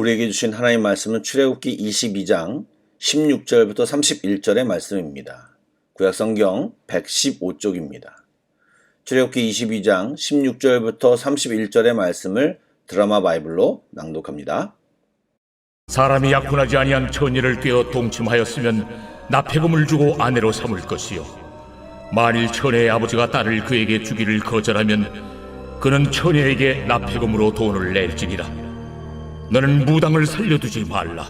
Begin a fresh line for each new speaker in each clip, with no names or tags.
우리에게 주신 하나님의 말씀은 출애굽기 22장 16절부터 31절의 말씀입니다. 구약성경 115쪽입니다. 출애굽기 22장 16절부터 31절의 말씀을 드라마 바이블로 낭독합니다.
사람이 약혼하지 아니한 처녀를 꿰어 동침하였으면 납폐금을 주고 아내로 삼을 것이요, 만일 처녀의 아버지가 딸을 그에게 주기를 거절하면 그는 처녀에게 납폐금으로 돈을 낼지니라. 너는 무당을 살려두지 말라.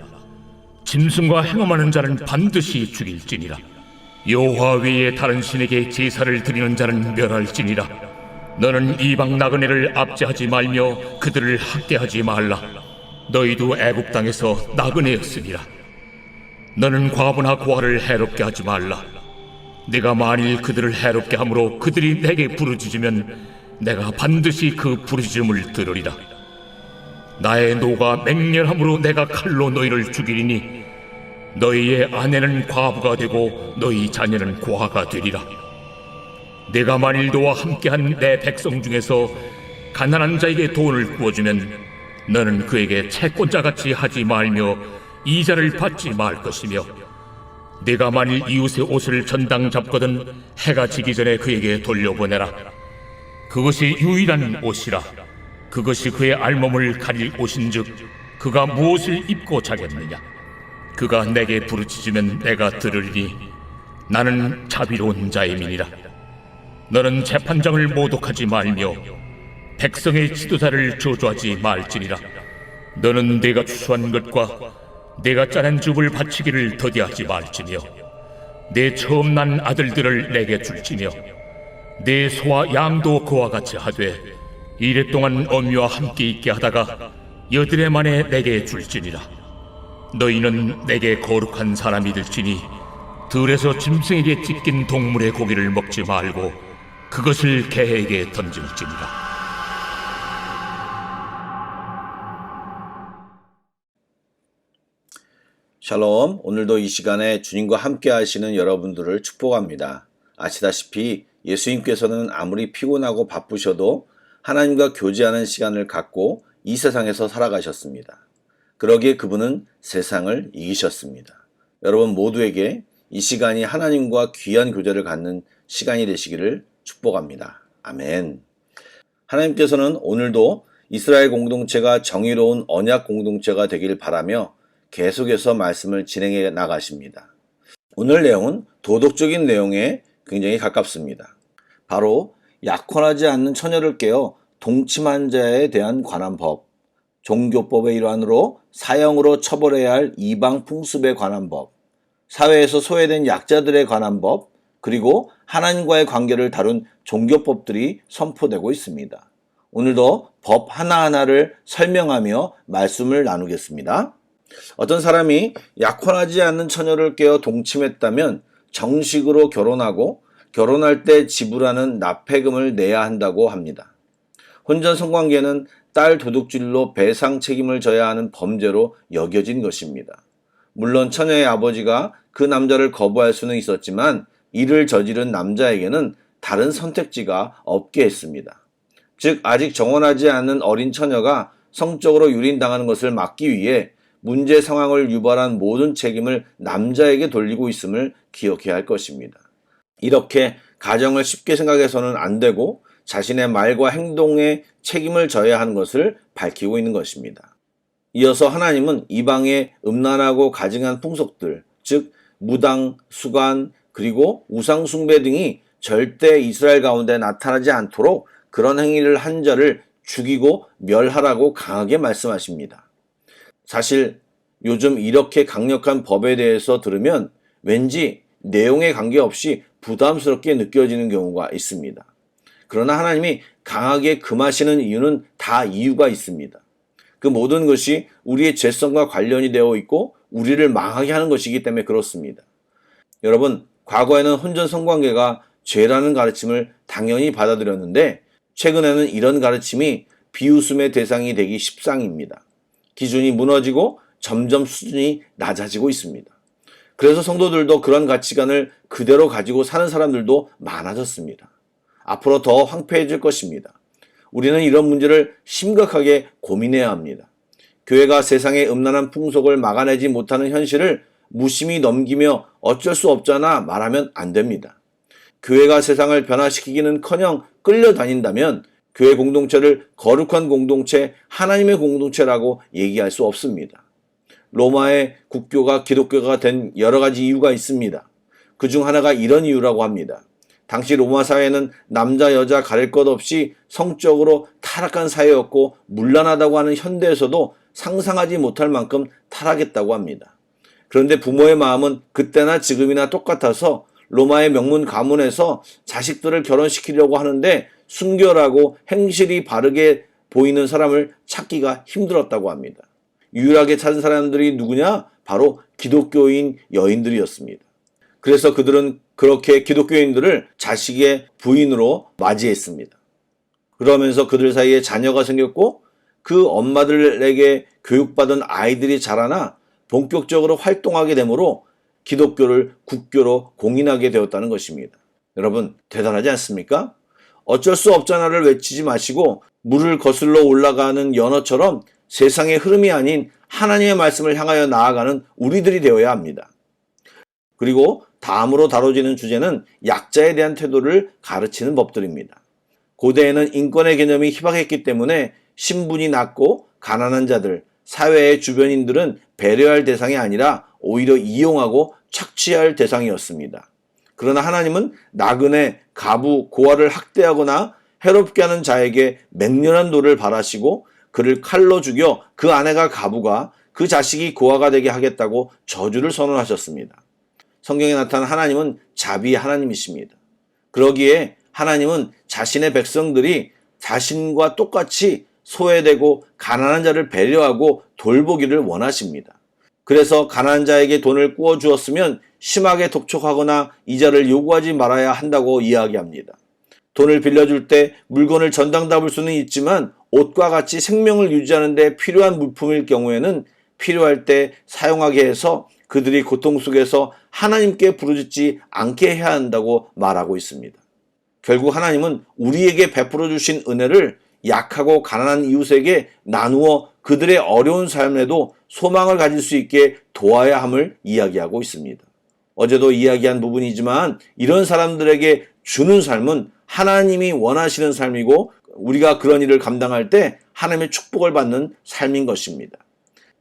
짐승과 행음하는 자는 반드시 죽일지니라. 여호와 외에 다른 신에게 제사를 드리는 자는 멸할지니라. 너는 이방 나그네를 압제하지 말며 그들을 학대하지 말라. 너희도 애굽 땅에서 나그네였으니라. 너는 과부나 고아를 해롭게 하지 말라. 네가 만일 그들을 해롭게 함으로 그들이 내게 부르짖으면 내가 반드시 그 부르짖음을 들으리라. 나의 노가 맹렬함으로 내가 칼로 너희를 죽이리니 너희의 아내는 과부가 되고 너희 자녀는 고아가 되리라. 내가 만일 너와 함께한 내 백성 중에서 가난한 자에게 돈을 구워주면 너는 그에게 채권자같이 하지 말며 이자를 받지 말 것이며, 내가 만일 이웃의 옷을 전당 잡거든 해가 지기 전에 그에게 돌려보내라. 그것이 유일한 옷이라. 그것이 그의 알몸을 가릴 옷인즉 그가 무엇을 입고 자겠느냐. 그가 내게 부르짖으면 내가 들으리니 나는 자비로운 자임이니라. 너는 재판장을 모독하지 말며 백성의 지도자를 저주하지 말지니라. 너는 내가 추수한 것과 내가 짜낸 즙을 바치기를 더디하지 말지며, 내 처음 난 아들들을 내게 줄지며, 내 소와 양도 그와 같이 하되 이랫동안 어미와 함께 있게 하다가 여드레 만에 내게 줄지니라. 너희는 내게 거룩한 사람이 될지니 들에서 짐승에게 찢긴 동물의 고기를 먹지 말고 그것을 개에게 던질지니라.
샬롬, 오늘도 이 시간에 주님과 함께 하시는 여러분들을 축복합니다. 아시다시피 예수님께서는 아무리 피곤하고 바쁘셔도 하나님과 교제하는 시간을 갖고 이 세상에서 살아가셨습니다. 그러기에 그분은 세상을 이기셨습니다. 여러분 모두에게 이 시간이 하나님과 귀한 교제를 갖는 시간이 되시기를 축복합니다. 아멘. 하나님께서는 오늘도 이스라엘 공동체가 정의로운 언약 공동체가 되길 바라며 계속해서 말씀을 진행해 나가십니다. 오늘 내용은 도덕적인 내용에 굉장히 가깝습니다. 바로 약혼하지 않는 처녀를 깨어 동침한 자에 대한 관한 법, 종교법의 일환으로 사형으로 처벌해야 할 이방 풍습에 관한 법, 사회에서 소외된 약자들에 관한 법, 그리고 하나님과의 관계를 다룬 종교법들이 선포되고 있습니다. 오늘도 법 하나하나를 설명하며 말씀을 나누겠습니다. 어떤 사람이 약혼하지 않는 처녀를 깨어 동침했다면 정식으로 결혼하고 결혼할 때 지불하는 납폐금을 내야 한다고 합니다. 혼전 성관계는 딸 도둑질로 배상 책임을 져야 하는 범죄로 여겨진 것입니다. 물론 처녀의 아버지가 그 남자를 거부할 수는 있었지만 이를 저지른 남자에게는 다른 선택지가 없게 했습니다. 즉 아직 정혼하지 않은 어린 처녀가 성적으로 유린당하는 것을 막기 위해 문제 상황을 유발한 모든 책임을 남자에게 돌리고 있음을 기억해야 할 것입니다. 이렇게 가정을 쉽게 생각해서는 안 되고 자신의 말과 행동에 책임을 져야 하는 것을 밝히고 있는 것입니다. 이어서 하나님은 이방의 음란하고 가증한 풍속들, 즉 무당, 수관, 그리고 우상 숭배 등이 절대 이스라엘 가운데 나타나지 않도록 그런 행위를 한 자를 죽이고 멸하라고 강하게 말씀하십니다. 사실 요즘 이렇게 강력한 법에 대해서 들으면 왠지 내용에 관계없이 부담스럽게 느껴지는 경우가 있습니다. 그러나 하나님이 강하게 금하시는 이유는 다 이유가 있습니다. 그 모든 것이 우리의 죄성과 관련이 되어 있고 우리를 망하게 하는 것이기 때문에 그렇습니다. 여러분, 과거에는 혼전 성관계가 죄라는 가르침을 당연히 받아들였는데 최근에는 이런 가르침이 비웃음의 대상이 되기 십상입니다. 기준이 무너지고 점점 수준이 낮아지고 있습니다. 그래서 성도들도 그런 가치관을 그대로 가지고 사는 사람들도 많아졌습니다. 앞으로 더 황폐해질 것입니다. 우리는 이런 문제를 심각하게 고민해야 합니다. 교회가 세상의 음란한 풍속을 막아내지 못하는 현실을 무심히 넘기며 어쩔 수 없잖아 말하면 안 됩니다. 교회가 세상을 변화시키기는커녕 끌려다닌다면 교회 공동체를 거룩한 공동체, 하나님의 공동체라고 얘기할 수 없습니다. 로마의 국교가 기독교가 된 여러 가지 이유가 있습니다. 그중 하나가 이런 이유라고 합니다. 당시 로마 사회는 남자 여자 가릴 것 없이 성적으로 타락한 사회였고 문란하다고 하는 현대에서도 상상하지 못할 만큼 타락했다고 합니다. 그런데 부모의 마음은 그때나 지금이나 똑같아서 로마의 명문 가문에서 자식들을 결혼시키려고 하는데 순결하고 행실이 바르게 보이는 사람을 찾기가 힘들었다고 합니다. 유일하게 찾은 사람들이 누구냐? 바로 기독교인 여인들이었습니다. 그래서 그들은 그렇게 기독교인들을 자식의 부인으로 맞이했습니다. 그러면서 그들 사이에 자녀가 생겼고 그 엄마들에게 교육받은 아이들이 자라나 본격적으로 활동하게 되므로 기독교를 국교로 공인하게 되었다는 것입니다. 여러분 대단하지 않습니까? 어쩔 수 없잖아를 외치지 마시고 물을 거슬러 올라가는 연어처럼 세상의 흐름이 아닌 하나님의 말씀을 향하여 나아가는 우리들이 되어야 합니다. 그리고 다음으로 다뤄지는 주제는 약자에 대한 태도를 가르치는 법들입니다. 고대에는 인권의 개념이 희박했기 때문에 신분이 낮고 가난한 자들, 사회의 주변인들은 배려할 대상이 아니라 오히려 이용하고 착취할 대상이었습니다. 그러나 하나님은 나그네, 가부, 고아를 학대하거나 해롭게 하는 자에게 맹렬한 노를 바라시고 그를 칼로 죽여 그 아내가 가부가 그 자식이 고아가 되게 하겠다고 저주를 선언하셨습니다. 성경에 나타난 하나님은 자비의 하나님이십니다. 그러기에 하나님은 자신의 백성들이 자신과 똑같이 소외되고 가난한 자를 배려하고 돌보기를 원하십니다. 그래서 가난한 자에게 돈을 꾸어 주었으면 심하게 독촉하거나 이자를 요구하지 말아야 한다고 이야기합니다. 돈을 빌려줄 때 물건을 전당담을 수는 있지만 옷과 같이 생명을 유지하는 데 필요한 물품일 경우에는 필요할 때 사용하게 해서 그들이 고통 속에서 하나님께 부르짖지 않게 해야 한다고 말하고 있습니다. 결국 하나님은 우리에게 베풀어 주신 은혜를 약하고 가난한 이웃에게 나누어 그들의 어려운 삶에도 소망을 가질 수 있게 도와야 함을 이야기하고 있습니다. 어제도 이야기한 부분이지만 이런 사람들에게 주는 삶은 하나님이 원하시는 삶이고 우리가 그런 일을 감당할 때 하나님의 축복을 받는 삶인 것입니다.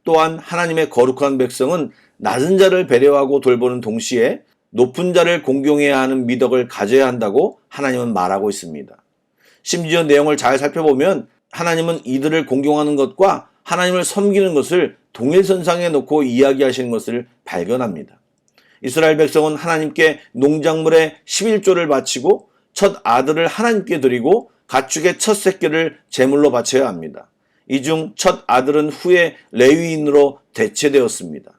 또한 하나님의 거룩한 백성은 낮은 자를 배려하고 돌보는 동시에 높은 자를 공경해야 하는 미덕을 가져야 한다고 하나님은 말하고 있습니다. 심지어 내용을 잘 살펴보면 하나님은 이들을 공경하는 것과 하나님을 섬기는 것을 동일선상에 놓고 이야기하시는 것을 발견합니다. 이스라엘 백성은 하나님께 농작물의 11조를 바치고 첫 아들을 하나님께 드리고 가축의 첫 새끼를 제물로 바쳐야 합니다. 이 중 첫 아들은 후에 레위인으로 대체되었습니다.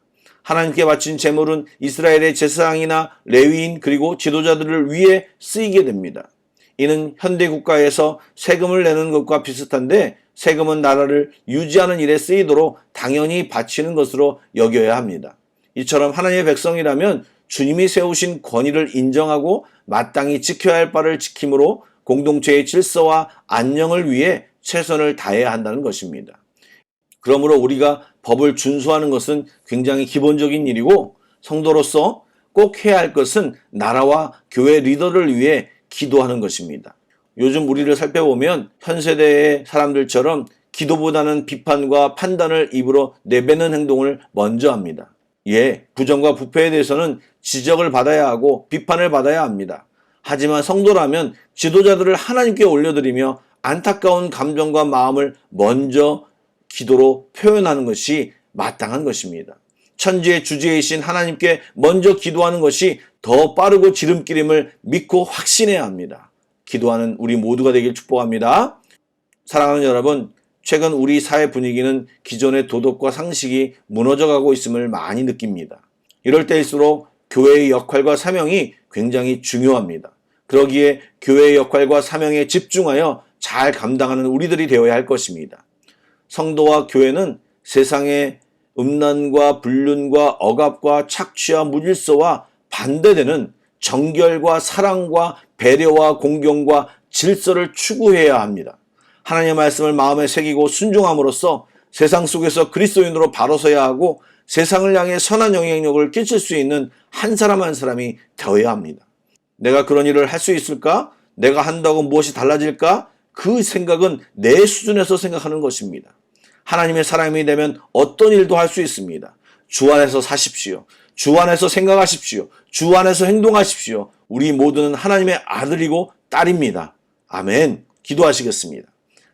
하나님께 바친 제물은 이스라엘의 제사장이나 레위인 그리고 지도자들을 위해 쓰이게 됩니다. 이는 현대 국가에서 세금을 내는 것과 비슷한데 세금은 나라를 유지하는 일에 쓰이도록 당연히 바치는 것으로 여겨야 합니다. 이처럼 하나님의 백성이라면 주님이 세우신 권위를 인정하고 마땅히 지켜야 할 바를 지킴으로 공동체의 질서와 안녕을 위해 최선을 다해야 한다는 것입니다. 그러므로 우리가 법을 준수하는 것은 굉장히 기본적인 일이고 성도로서 꼭 해야 할 것은 나라와 교회 리더를 위해 기도하는 것입니다. 요즘 우리를 살펴보면 현 세대의 사람들처럼 기도보다는 비판과 판단을 입으로 내뱉는 행동을 먼저 합니다. 부정과 부패에 대해서는 지적을 받아야 하고 비판을 받아야 합니다. 하지만 성도라면 지도자들을 하나님께 올려드리며 안타까운 감정과 마음을 먼저 기도로 표현하는 것이 마땅한 것입니다. 천지의 주제이신 하나님께 먼저 기도하는 것이 더 빠르고 지름길임을 믿고 확신해야 합니다. 기도하는 우리 모두가 되길 축복합니다. 사랑하는 여러분, 최근 우리 사회 분위기는 기존의 도덕과 상식이 무너져가고 있음을 많이 느낍니다. 이럴 때일수록 교회의 역할과 사명이 굉장히 중요합니다. 그러기에 교회의 역할과 사명에 집중하여 잘 감당하는 우리들이 되어야 할 것입니다. 성도와 교회는 세상의 음란과 불륜과 억압과 착취와 무질서와 반대되는 정결과 사랑과 배려와 공경과 질서를 추구해야 합니다. 하나님의 말씀을 마음에 새기고 순종함으로써 세상 속에서 그리스도인으로 바로 서야 하고 세상을 향해 선한 영향력을 끼칠 수 있는 한 사람 한 사람이 되어야 합니다. 내가 그런 일을 할 수 있을까? 내가 한다고 무엇이 달라질까? 그 생각은 내 수준에서 생각하는 것입니다. 하나님의 사람이 되면 어떤 일도 할 수 있습니다. 주 안에서 사십시오. 주 안에서 생각하십시오. 주 안에서 행동하십시오. 우리 모두는 하나님의 아들이고 딸입니다. 아멘. 기도하시겠습니다.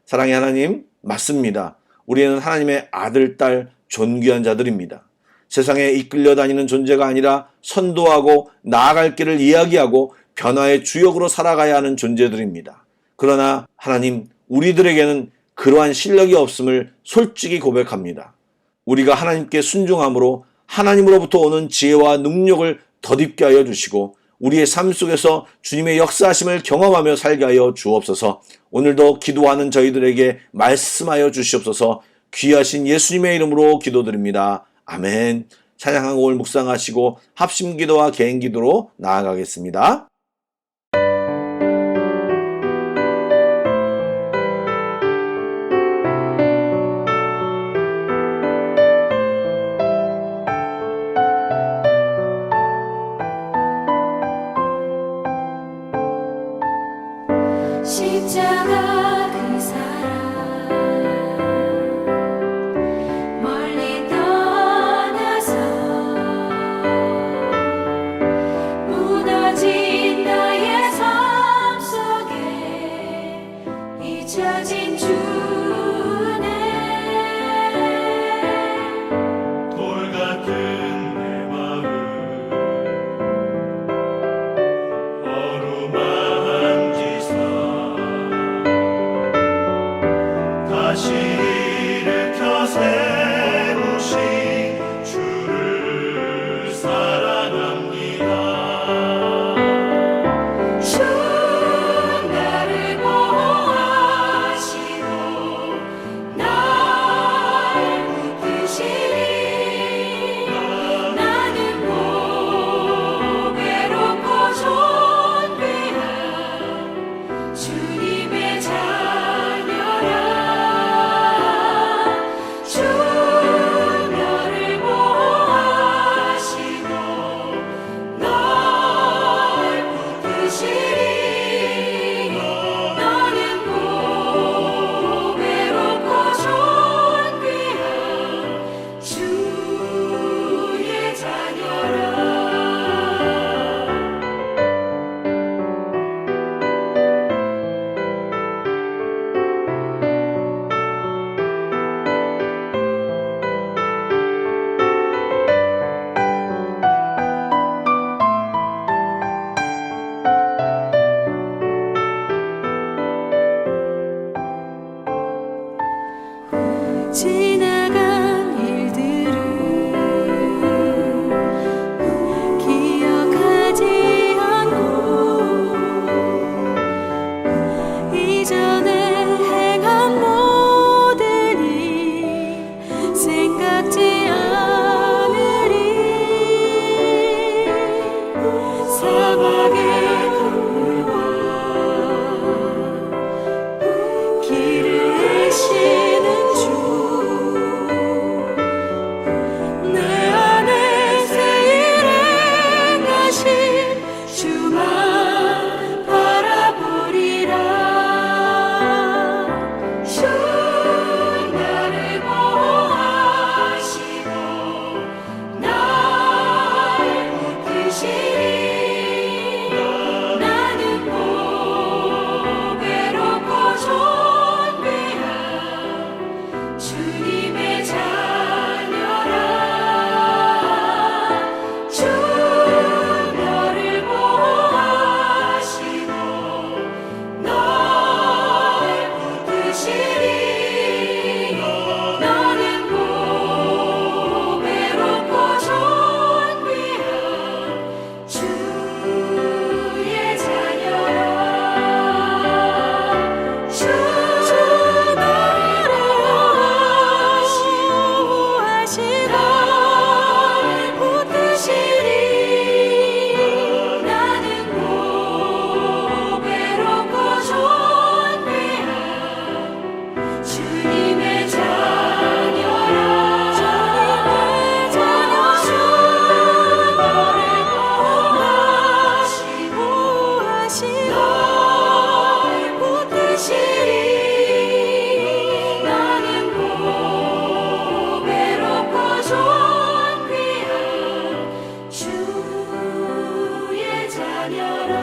사랑의 하나님, 맞습니다. 우리는 하나님의 아들, 딸, 존귀한 자들입니다. 세상에 이끌려 다니는 존재가 아니라 선도하고 나아갈 길을 이야기하고 변화의 주역으로 살아가야 하는 존재들입니다. 그러나 하나님, 우리들에게는 그러한 실력이 없음을 솔직히 고백합니다. 우리가 하나님께 순종함으로 하나님으로부터 오는 지혜와 능력을 덧입게 하여 주시고 우리의 삶 속에서 주님의 역사하심을 경험하며 살게 하여 주옵소서. 오늘도 기도하는 저희들에게 말씀하여 주시옵소서. 귀하신 예수님의 이름으로 기도드립니다. 아멘. 찬양한 곡을 묵상하시고 합심기도와 개인기도로 나아가겠습니다.
십자가 그 사랑 멀리 떠나서 무너진 나의 삶 속에 잊혀진 주네
돌 같은 내 마음 어루만지사 다시 일으켜 세우신 주를 사랑합니다.
주 나를 보호하시고 날 붙드시니 나는 보배롭고 존귀한 주님의 자녀라. 주 너를 보호하시고 널 붙드시니 너는 보배롭고 존귀한 주의 자녀라. 지나간 일들을 기억하지 않고 이전에 행한 모든 일 생각지 않으리. 사막의 강물과 길을 하시는 주 내 안에 새 일 행하신 주만 바라보리라. 주 나를 보호하시고 날 붙드시니 찬양하라